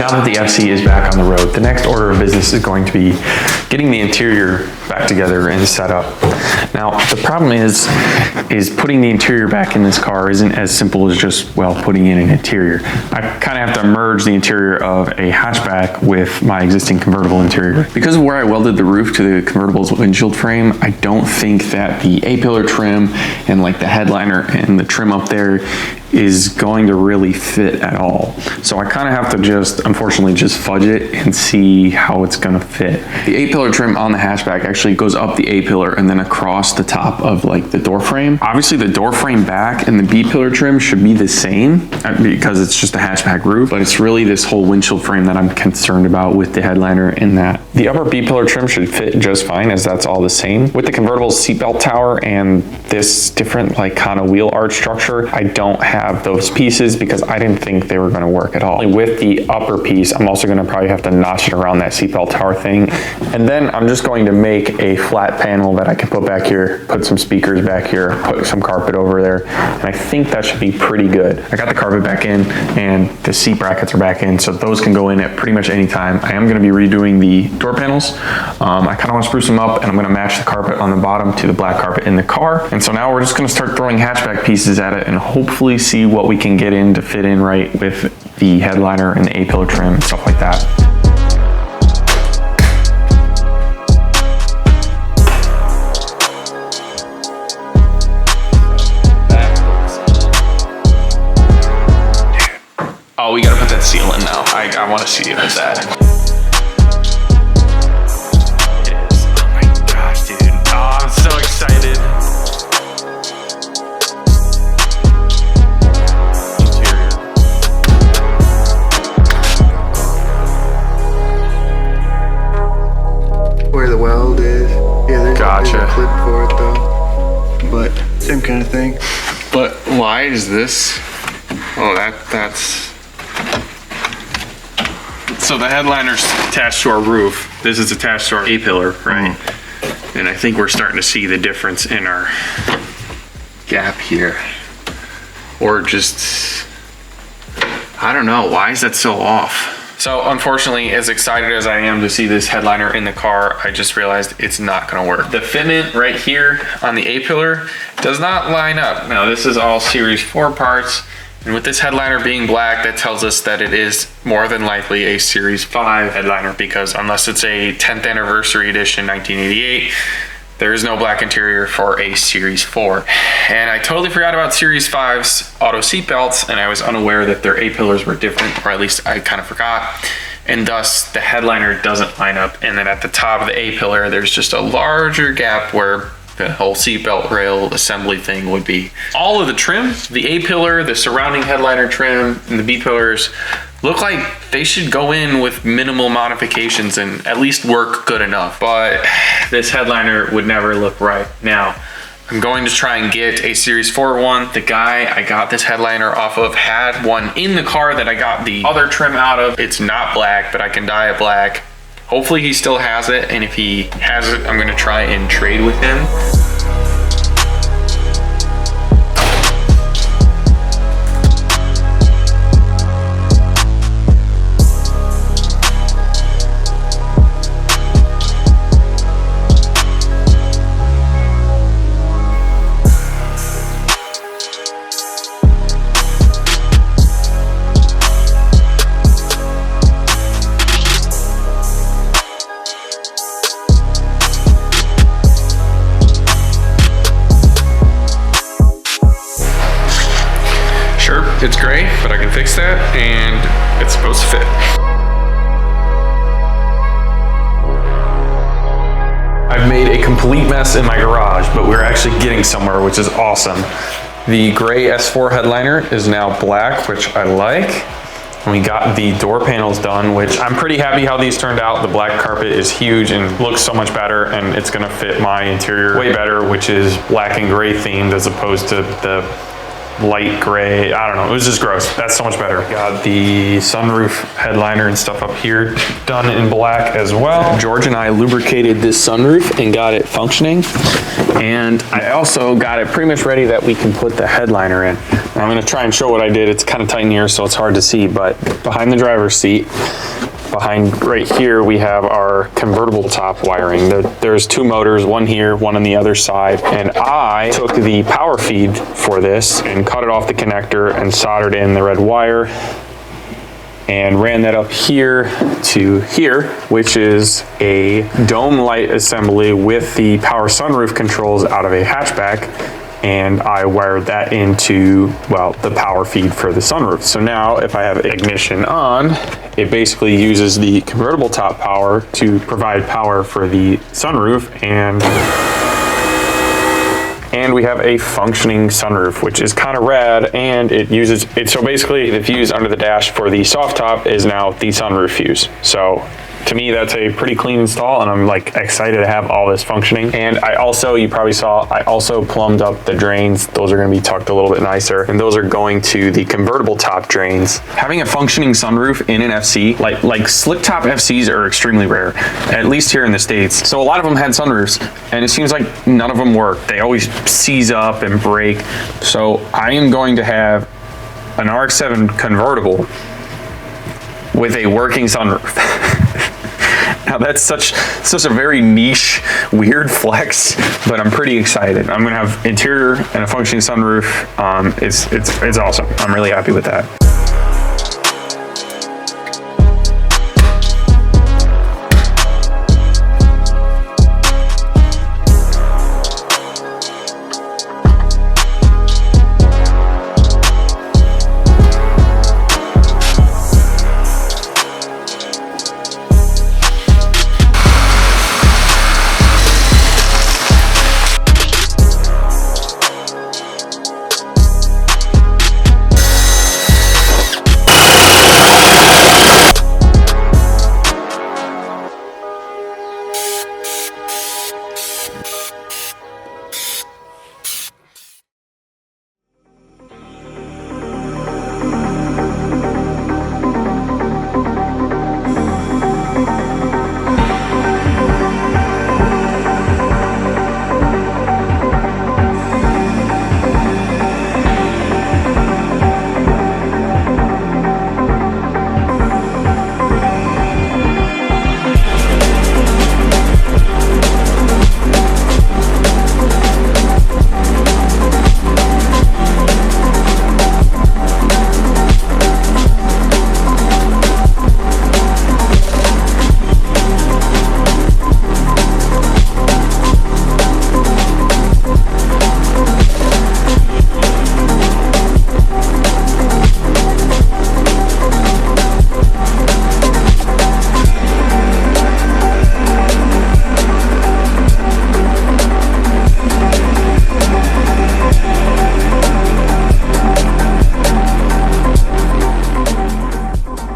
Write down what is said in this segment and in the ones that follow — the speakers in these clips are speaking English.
Now that the FC is back on the road, the next order of business is going to be getting the interior back together and set up. Now, the problem is putting the interior back in this car isn't as simple as just, well, putting in an interior. I kind of have to merge the interior of a hatchback with my existing convertible interior. Because of where I welded the roof to the convertible's windshield frame, I don't think that the A-pillar trim and like the headliner and the trim up there is going to really fit at all. So I kind of have to just, unfortunately, just fudge it and see how it's gonna fit. The A-pillar trim on the hatchback actually goes up the A-pillar and then across the top of like the door frame. Obviously the door frame back and the B-pillar trim should be the same because it's just a hatchback roof, but it's really this whole windshield frame that I'm concerned about with the headliner and that. The upper B-pillar trim should fit just fine as that's all the same. With the convertible seatbelt tower and this different like kind of wheel arch structure, I don't have those pieces because I didn't think they were going to work at all. With the upper piece, I'm also going to probably have to notch it around that seatbelt tower thing. And then I'm just going to make a flat panel that I can put back here, put some speakers back here, put some carpet over there. And I think that should be pretty good. I got the carpet back in and the seat brackets are back in, so those can go in at pretty much any time. I am going to be redoing the door panels. I kind of want to spruce them up and I'm going to match the carpet on the bottom to the black carpet in the car. And so now we're just going to start throwing hatchback pieces at it and hopefully see what we can get in to fit in right with the headliner and the A-pillar trim and stuff like that. Oh, we gotta put that seal in now. I want to see it as that. It is. Oh my gosh, dude. Oh, I'm so excited. Where the weld is. Yeah, there's Gotcha. a clip for it though. But same kind of thing. But why is this? Oh, that's... So the headliner's attached to our roof. This is attached to our A-pillar, right? And I think we're starting to see the difference in our gap here. Or just, I don't know, why is that so off? So unfortunately, as excited as I am to see this headliner in the car, I just realized it's not gonna work. The fitment right here on the A-pillar does not line up. Now this is all Series 4 parts, and with this headliner being black, that tells us that it is more than likely a Series 5 headliner, because unless it's a 10th anniversary edition 1988, there is no black interior for a Series 4. And I totally forgot about Series 5's auto seat belts, and I was unaware that their A-pillars were different, or at least I kind of forgot. And thus the headliner doesn't line up. And then at the top of the A-pillar, there's just a larger gap where the whole seatbelt rail assembly thing would be. All of the trim, the A-pillar, the surrounding headliner trim, and the B-pillars look like they should go in with minimal modifications and at least work good enough. But this headliner would never look right. Now, I'm going to try and get a Series 4 one. The guy I got this headliner off of had one in the car that I got the other trim out of. It's not black, but I can dye it black. Hopefully he still has it, and if he has it, I'm gonna try and trade with him. It's gray, but I can fix that, and it's supposed to fit. I've made a complete mess in my garage, but we're actually getting somewhere, which is awesome. The gray S4 headliner is now black, which I like. And we got the door panels done, which I'm pretty happy how these turned out. The black carpet is huge and looks so much better, and it's gonna fit my interior way better, which is black and gray themed as opposed to the light gray. I don't know, it was just gross. That's so much better. Got the sunroof headliner and stuff up here done in black as well. George and I lubricated this sunroof and got it functioning. And I also got it pretty much ready that we can put the headliner in. Now I'm gonna try and show what I did. It's kind of tight in here, so it's hard to see, but behind the driver's seat, behind right here, we have our convertible top wiring. There's two motors, one here, one on the other side. And I took the power feed for this and cut it off the connector and soldered in the red wire and ran that up here to here, which is a dome light assembly with the power sunroof controls out of a hatchback. And I wired that into, well, the power feed for the sunroof. So now if I have ignition on, it basically uses the convertible top power to provide power for the sunroof, and we have a functioning sunroof, which is kind of rad, and it uses it. So basically the fuse under the dash for the soft top is now the sunroof fuse. So to me, that's a pretty clean install, and I'm like excited to have all this functioning. And I also, you probably saw, I also plumbed up the drains. Those are gonna be tucked a little bit nicer, and those are going to the convertible top drains. Having a functioning sunroof in an FC, like slick top FCs are extremely rare, at least here in the States. So a lot of them had sunroofs, and it seems like none of them work. They always seize up and break. So I am going to have an RX-7 convertible with a working sunroof. Now that's such a very niche, weird flex, but I'm pretty excited. I'm gonna have interior and a functioning sunroof. It's awesome. I'm really happy with that.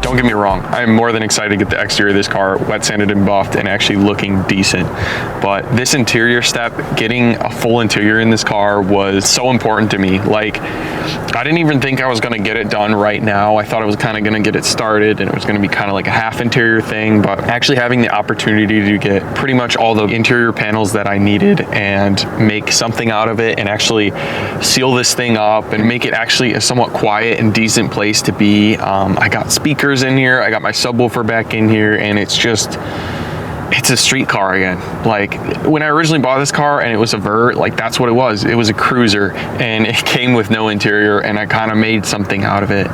Don't get me wrong, I'm more than excited to get the exterior of this car wet sanded and buffed and actually looking decent. But this interior step, getting a full interior in this car was so important to me. Like, I didn't even think I was gonna get it done right now. I thought I was kind of gonna get it started and it was gonna be kind of like a half interior thing, but actually having the opportunity to get pretty much all the interior panels that I needed and make something out of it and actually seal this thing up and make it actually a somewhat quiet and decent place to be. I got speakers in here, I got my subwoofer back in here, and it's a street car again. Like, when I originally bought this car and it was a Vert, like, that's what it was. It was a cruiser and it came with no interior, and I kind of made something out of it.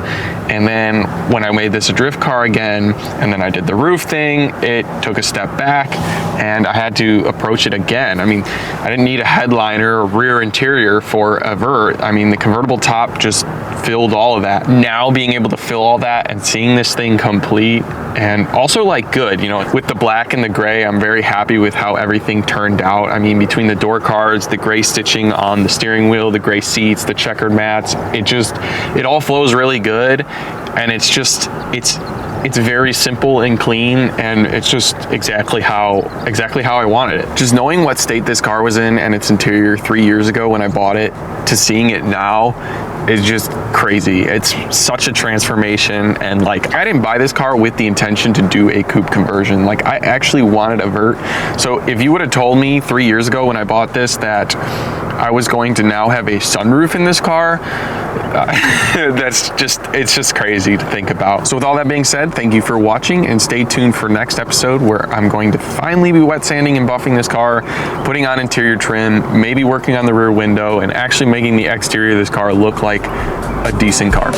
And then when I made this a drift car again, and then I did the roof thing, it took a step back and I had to approach it again. I mean, I didn't need a headliner or rear interior for a Vert. I mean, the convertible top just filled all of that. Now being able to fill all that and seeing this thing complete, and also like good, you know, with the black and the gray, I'm very happy with how everything turned out. I mean, between the door cards, the gray stitching on the steering wheel, the gray seats, the checkered mats, it all flows really good. And it's very simple and clean, and it's just exactly how I wanted it. Just knowing what state this car was in and its interior 3 years ago when I bought it, to seeing it now, is just crazy. It's such a transformation, and like, I didn't buy this car with the intention to do a coupe conversion. Like, I actually wanted a vert. So if you would have told me 3 years ago when I bought this that I was going to now have a sunroof in this car, it's just crazy to think about. So with all that being said, thank you for watching, and stay tuned for next episode where I'm going to finally be wet sanding and buffing this car, putting on interior trim, maybe working on the rear window, and actually making the exterior of this car look like a decent car.